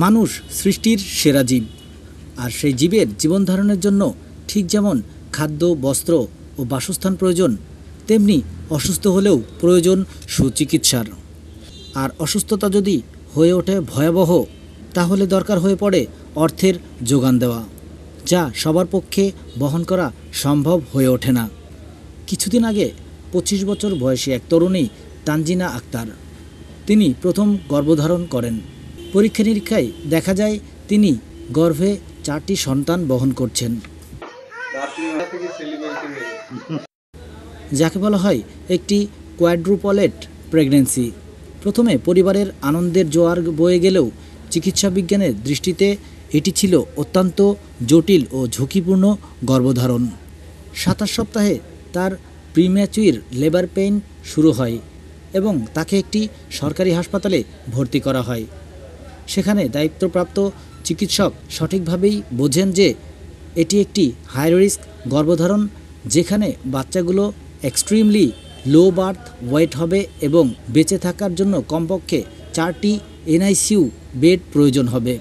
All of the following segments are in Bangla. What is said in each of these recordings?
মানুষ সৃষ্টির সেরা জীব, আর সেই জীবের জীবন ধারণের জন্য ঠিক যেমন খাদ্য, বস্ত্র ও বাসস্থান প্রয়োজন, তেমনি অসুস্থ হলেও প্রয়োজন সুচিকিৎসার। আর অসুস্থতা যদি হয়ে ওঠে ভয়াবহ, তাহলে দরকার হয়ে পড়ে অর্থের যোগান দেওয়া, যা সবার পক্ষে বহন করা সম্ভব হয়ে ওঠে না। কিছুদিন আগে 25 বছর বয়সী এক তরুণী তানজিনা আক্তার, তিনি প্রথম গর্ভধারণ করেন। পরীক্ষা নিরীক্ষায় দেখা যায় তিনি গর্ভে 4টি সন্তান বহন করছেন, যাকে বলা হয় একটি কোয়াড্রুপলেট প্রেগন্যান্সি। প্রথমে পরিবারের আনন্দের জোয়ার বয়ে গেলেও চিকিৎসা বিজ্ঞানের দৃষ্টিতে এটি ছিল অত্যন্ত জটিল ও ঝুঁকিপূর্ণ গর্ভধারণ। 27 সপ্তাহে তার প্রিম্যাচুর লেবার পেইন শুরু হয় এবং তাকে একটি সরকারি হাসপাতালে ভর্তি করা হয়। সেখানে দায়িত্বপ্রাপ্ত চিকিৎসক সঠিকভাবেই বোঝেন যে এটি একটি হাই রিস্ক গর্ভধারণ, যেখানে বাচ্চাগুলো এক্সট্রিমলি লো বার্থ ওয়েট হবে এবং বেঁচে থাকার জন্য কমপক্ষে 4টি এনআইসিইউ বেড প্রয়োজন হবে,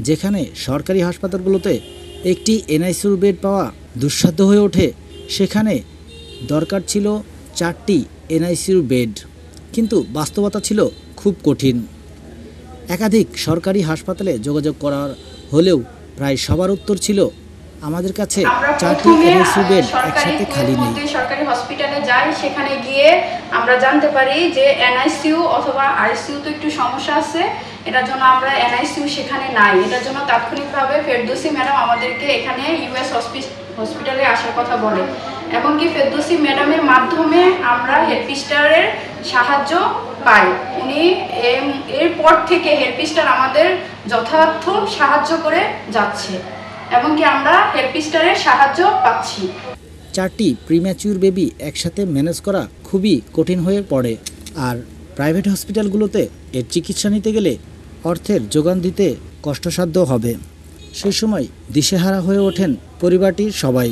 যেখানে সরকারি হাসপাতালগুলোতে একটি এনআইসিইউ বেড পাওয়া দুঃসাধ্য হয়ে ওঠে। সেখানে দরকার ছিল 4টি এনআইসিইউ বেড, কিন্তু বাস্তবতা ছিল খুব কঠিন। একাধিক সরকারি হাসপাতালে যোগাযোগ করার হলেও প্রায় সবার উত্তর ছিল, আমাদের কাছে 4টি এনআইসিইউ বেড একসাথে খালি নেই। সরকারি হসপিটালে যাই, সেখানে গিয়ে আমরা জানতে পারি যে এনআইসিইউ অথবা আইসিইউ তো একটু সমস্যা আছে, এটার জন্য আমরা এনআইসিইউ সেখানে নাই। এটার জন্য তাৎক্ষণিকভাবে ফেরদৌসী ম্যাডাম আমাদেরকে এখানে ইউএস হসপিটালে আসার কথা বলে, এবং কি ফেরদৌসী ম্যাডামের মাধ্যমে আমরা হেলপিস্টারের সাহায্য পাই। উনি এরপর থেকে হেলপিস্টার আমাদের যথার্থ সাহায্য করে যাচ্ছে এবং কি আমরা হেলপিস্টারের সাহায্য পাচ্ছি। 4টি প্রিম্যাচুর বেবি একসাথে ম্যানেজ করা খুবই কঠিন হয়ে পড়ে, আর প্রাইভেট হসপিটালগুলোতে এর চিকিৎসা নিতে গেলে অর্থের যোগান দিতে কষ্টসাধ্য হবে। সেই সময় দিশেহারা হয়ে ওঠেন পরিবারটির সবাই।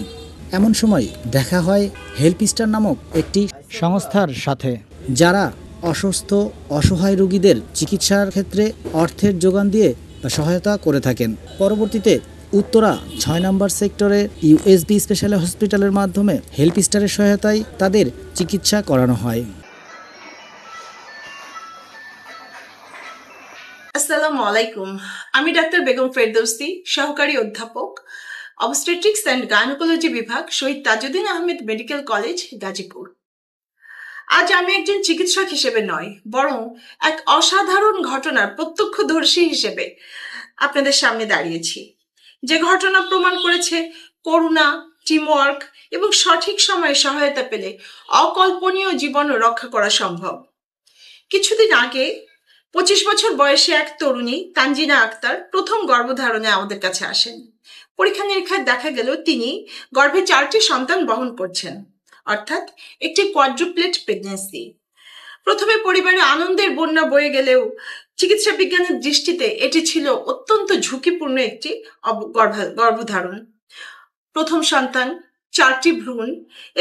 এমন সময় দেখা হয় হেল্পিস্টার নামক একটি সংস্থার সাথে, যারা অসুস্থ অসহায় রোগীদের চিকিৎসার ক্ষেত্রে অর্থের যোগান দিয়ে সহায়তা করে থাকেন। পরবর্তীতে উত্তরা 6 নম্বর সেক্টরের ইউএসবি স্পেশাল হসপিটালের মাধ্যমে হেল্পিস্টারের সহায়তায় তাদের চিকিৎসা করানো হয়। আসসালামু আলাইকুম, আমি ডাক্তার বেগম ফেরদৌসী, সহকারী অধ্যাপক, অবস্টেট্রিক্স অ্যান্ড গাইনোকোলজি বিভাগ, শহীদ তাজউদ্দিন আহমেদ মেডিকেল কলেজ, গাজীপুর। আজ আমি একজন চিকিৎসক হিসেবে নয়, বরং এক অসাধারণ ঘটনার প্রত্যক্ষদর্শী হিসেবে আপনাদের সামনে দাঁড়িয়েছি, যে ঘটনা প্রমাণ করেছে করুণা, টিমওয়ার্ক এবং সঠিক সময়ে সহায়তা পেলে অকল্পনীয় জীবন রক্ষা করা সম্ভব। কিছুদিন আগে 25 বছর বয়সী এক তরুণী তানজিনা আক্তার প্রথম গর্ভধারণে আমাদের কাছে আসেন। পরীক্ষা নিরীক্ষায় দেখা গেল তিনি গর্ভে 4টি সন্তান বহন করছেন, অর্থাৎ একটি কোয়াড্রুপ্লেট প্রেগন্যান্সি। প্রথমে পরিবারে আনন্দের বন্যা বয়ে গেলেও চিকিৎসা বিজ্ঞানের দৃষ্টিতে এটি ছিল অত্যন্ত ঝুঁকিপূর্ণ একটি গর্ভধারণ। প্রথম সন্তান, 4টি ভ্রূণ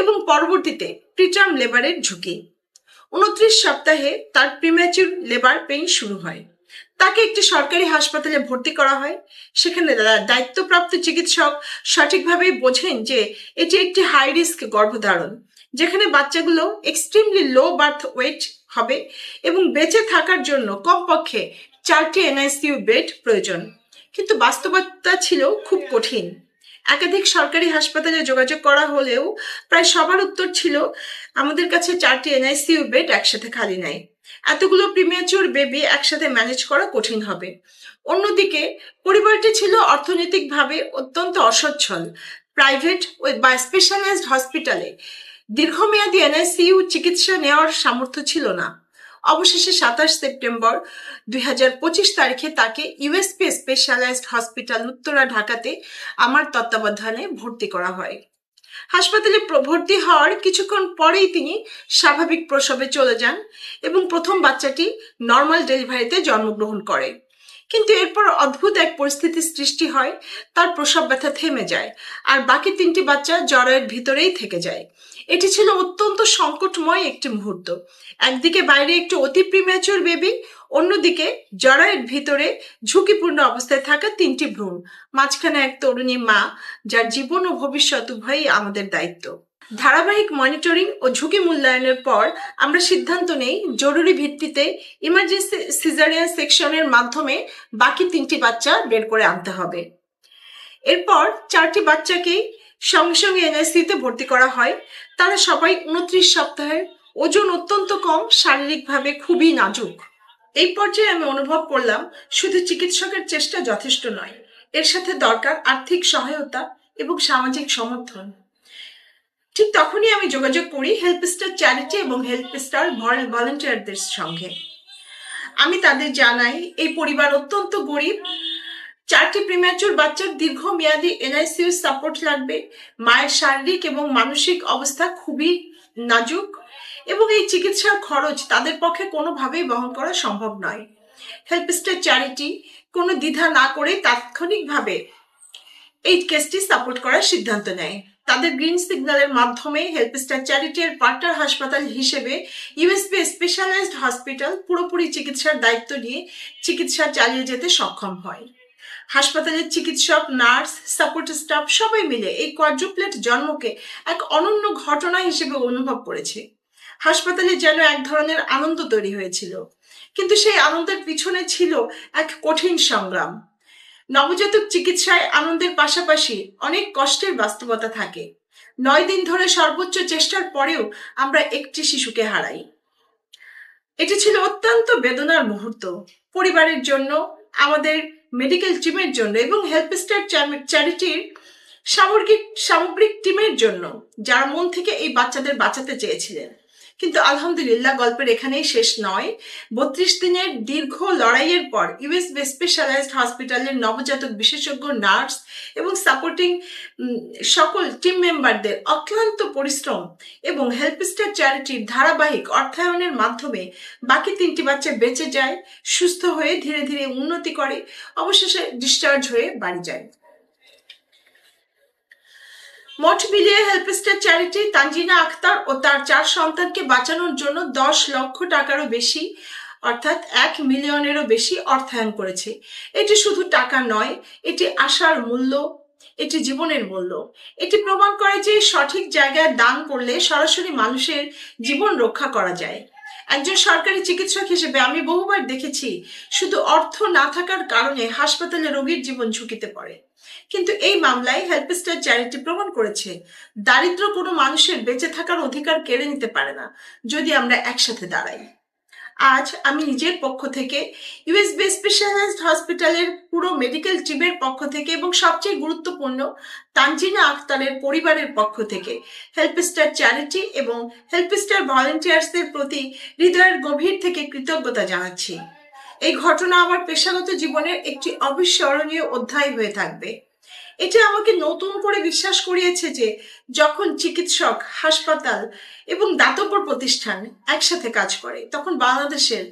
এবং পরবর্তীতে প্রিটার্ম লেবারের ঝুঁকি। 29 সপ্তাহে তার প্রিম্যাচুর লেবার পেইন শুরু হয়। তাকে একটি সরকারি হাসপাতালে ভর্তি করা হয়। সেখানে দায়িত্বপ্রাপ্ত চিকিৎসক সঠিকভাবে বোঝেন যে এটি একটি হাই রিস্ক গর্ভধারণ, যেখানে বাচ্চাগুলো এক্সট্রিমলি লো বার্থ ওয়েট হবে এবং বেঁচে থাকার জন্য কমপক্ষে 4টি এনআইসিইউ বেড প্রয়োজন। কিন্তু বাস্তবতা ছিল খুব কঠিন। একাধিক সরকারি হাসপাতালে যোগাযোগ করা হলেও প্রায় সবার উত্তর ছিল, আমাদের কাছে 4টি এনআইসিইউ বেড একসাথে খালি নাই। এতগুলো প্রিম্যাচুর বেবি একসাথে ম্যানেজ করা কঠিন হবে। অন্যদিকে পরিবারটি ছিল অর্থনৈতিকভাবে অত্যন্ত অসচ্ছল। প্রাইভেট বা স্পেশালাইজড হসপিটালে দীর্ঘমেয়াদী এনআইসিইউ চিকিৎসা নেওয়ার সামর্থ্য ছিল না। অবশেষে 27 সেপ্টেম্বর 2025 তারিখে তাকে ইউএসপি স্পেশালাইজড হসপিটাল উত্তরা, ঢাকাতে আমার তত্ত্বাবধানে ভর্তি করা হয়। হাসপাতালে ভর্তি হওয়ার কিছুক্ষণ পরেই তিনি স্বাভাবিক প্রসবে চলে যান এবং প্রথম বাচ্চাটি নর্মাল ডেলিভারিতে জন্মগ্রহণ করে। কিন্তু এরপর অদ্ভুত এক পরিস্থিতির সৃষ্টি হয়, তার প্রসব ব্যথা থেমে যায় আর বাকি 3টি বাচ্চা জরায়ুর ভিতরেই থেকে যায়। এটি ছিল অত্যন্ত সংকটময় একটি মুহূর্ত। একদিকে বাইরে একটি অতি প্রিম্যাচুর বেবি, অন্যদিকে জরায়ুর ভিতরে ঝুঁকিপূর্ণ অবস্থায় থাকা 3টি ভ্রূণ, মাঝখানে এক তরুণী মা যার জীবন ও ভবিষ্যৎ উভয়ই আমাদের দায়িত্ব। ধারাবাহিক মনিটরিং ও ঝুঁকি মূল্যায়নের পর আমরা সিদ্ধান্ত নেই জরুরি ভিত্তিতে ইমার্জেন্সি সিজারিয়ান সেকশনের মাধ্যমে বাকি 3টি বাচ্চা বের করে আনতে হবে। এরপর 4টি বাচ্চাকেই সঙ্গে সঙ্গে এনআইসিইউতে ভর্তি করা হয়। তারা সবাই 29 সপ্তাহের, ওজন অত্যন্ত কম, শারীরিকভাবে খুবই নাজুক। এই পর্যায়ে আমি অনুভব করলাম শুধু চিকিৎসকের চেষ্টা যথেষ্ট নয়, এর সাথে দরকার আর্থিক সহায়তা এবং সামাজিক সমর্থন। ঠিক তখনই আমি যোগাযোগ করি হেল্পস্টার চ্যারিটি এবং হেল্পস্টার ভলান্টিয়ারদের সঙ্গে। আমি তাদের জানাই এই পরিবার অত্যন্ত গরিব, 4টি প্রিম্যাচুর বাচ্চার দীর্ঘমেয়াদী এনআইসিইউ সাপোর্ট লাগবে, মায়ের শারীরিক এবং মানসিক অবস্থা খুবই নাজুক এবং এই চিকিৎসার খরচ তাদের পক্ষে কোনোভাবেই বহন করা সম্ভব নয়। হেল্পস্টার চ্যারিটি কোনো দ্বিধা না করে তাৎক্ষণিকভাবে এই কেসটি সাপোর্ট করার সিদ্ধান্ত নেয়। তাদের গ্রিন সিগন্যালের মাধ্যমে হেল্পস্টার চ্যারিটির পার্টনার হাসপাতাল হিসেবে ইউএসবি স্পেশালাইজড হসপিটাল পুরোপুরি চিকিৎসার দায়িত্ব নিয়ে চিকিৎসা চালিয়ে যেতে সক্ষম হয়। হাসপাতালের চিকিৎসক, নার্স, সাপোর্ট স্টাফ সবাই মিলে এই কোয়াড্রুপ্লেট জন্মকে এক অনন্য ঘটনা হিসেবে অনুভব করেছে। হাসপাতালে যেন এক ধরনের আনন্দ তৈরি হয়েছিল, কিন্তু সেই আনন্দের পিছনে ছিল এক কঠিন সংগ্রাম। নবজাতক চিকিৎসায় আনন্দের পাশাপাশি অনেক কষ্টের বাস্তবতা থাকে। 9 দিন ধরে সর্বোচ্চ চেষ্টার পরেও আমরা একটি শিশুকে হারাই। এটি ছিল অত্যন্ত বেদনার মুহূর্ত, পরিবারের জন্য, আমাদের মেডিকেল টিমের জন্য এবং হেল্পস্টার চ্যারিটির সামগ্রিক টিমের জন্য, যারা মন থেকে এই বাচ্চাদের বাঁচাতে চেয়েছিলেন। কিন্তু আলহামদুলিল্লাহ গল্পের এখানেই শেষ নয়। 32 দিনের দীর্ঘ লড়াইয়ের পর ইউএসবি স্পেশালাইজড হসপিটালের নবজাতক বিশেষজ্ঞ, নার্স এবং সাপোর্টিং সকল টিম মেম্বারদের অক্লান্ত পরিশ্রম এবং হেল্পস্টার চ্যারিটির ধারাবাহিক অর্থায়নের মাধ্যমে বাকি 3টি বাচ্চা বেঁচে যায়, সুস্থ হয়ে ধীরে ধীরে উন্নতি করে, অবশেষে ডিসচার্জ হয়ে বাড়ি যায়। মোট মিলিয়ে হেল্পস্টার চ্যারিটি তানজিনা আক্তার ও তার 4 সন্তানকে বাঁচানোর জন্য 10 লক্ষ টাকারও বেশি, অর্থাৎ 1 মিলিয়নেরও বেশি অর্থায়ন করেছে। এটি শুধু টাকা নয়, এটি আশার মূল্য, এটি জীবনের মূল্য। এটি প্রমাণ করে যে সঠিক জায়গায় দান করলে সরাসরি মানুষের জীবন রক্ষা করা যায়। একজন সরকারি চিকিৎসক হিসেবে আমি বহুবার দেখেছি শুধু অর্থ না থাকার কারণে হাসপাতালে রোগীর জীবন ঝুঁকিতে পড়ে, কিন্তু এই মামলায় হেল্পস্টার চ্যারিটি প্রমাণ করেছে দারিদ্র কোনো মানুষের বেঁচে থাকার অধিকার কেড়ে নিতে পারে না যদি আমরা একসাথে দাঁড়াই। আজ আমি নিজের পক্ষ থেকে, ইউএসবি স্পেশালাইজড হসপিটালের পুরো মেডিকেল টিমের পক্ষ থেকে এবং সবচেয়ে গুরুত্বপূর্ণ তানজিনা আক্তারের পরিবারের পক্ষ থেকে হেল্পস্টার চ্যারিটি এবং হেল্পস্টার ভলান্টিয়ার্সদের প্রতি হৃদয়ের গভীর থেকে কৃতজ্ঞতা জানাচ্ছি। এই ঘটনা আমার পেশাগত জীবনের একটি অবিস্মরণীয় অধ্যায় হয়ে থাকবে। এটা আমাকে নতুন করে বিশ্বাস করিয়েছে যে যখন চিকিৎসক, হাসপাতাল এবং দাতব্য প্রতিষ্ঠান একসাথে কাজ করে তখন বাংলাদেশের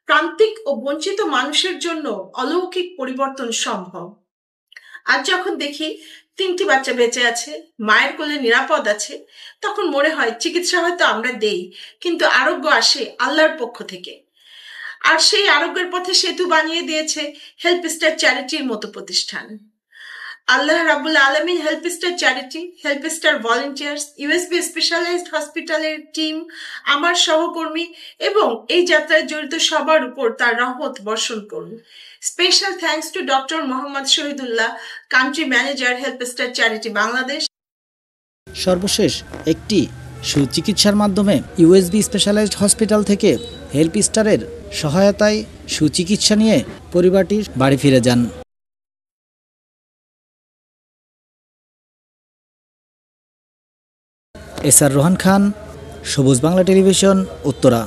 প্রান্তিক ও বঞ্চিত মানুষের জন্য অলৌকিক পরিবর্তন সম্ভব। আজ যখন দেখি 3টি বাচ্চা বেঁচে আছে, মায়ের কোলে নিরাপদ আছে, তখন মনে হয় চিকিৎসা হয়তো আমরা দেই, কিন্তু আরোগ্য আসে আল্লাহর পক্ষ থেকে। আর সেই আরোগ্যের পথে সেতু বানিয়ে দিয়েছে হেল্পস্টার চ্যারিটির মতো প্রতিষ্ঠান। আল্লাহ রাব্বুল আলামিন হেল্পস্টার চ্যারিটি, হেল্পস্টার ভলান্টিয়ার্স, ইউএসবি স্পেশালাইজড হসপিটালের টিম, আমার সহকর্মী এবং এই যাত্রায় জড়িত সবার উপর তার রহমত বর্ষণ করুন। Special thanks to doctor Mohammad Shahidullah, country manager, helpstar charity Bangladesh. সর্বশেষ একটি সুচিকিৎসার মাধ্যমে ইউএসবি স্পেশালাইজড হসপিটাল থেকে হেল্পস্টারের সহায়তায় সুচিকিৎসা নিয়ে পরিবারটি বাড়ি ফিরে যান। এস আর রোহান খান, সবুজ বাংলা টেলিভিশন, উত্তরা।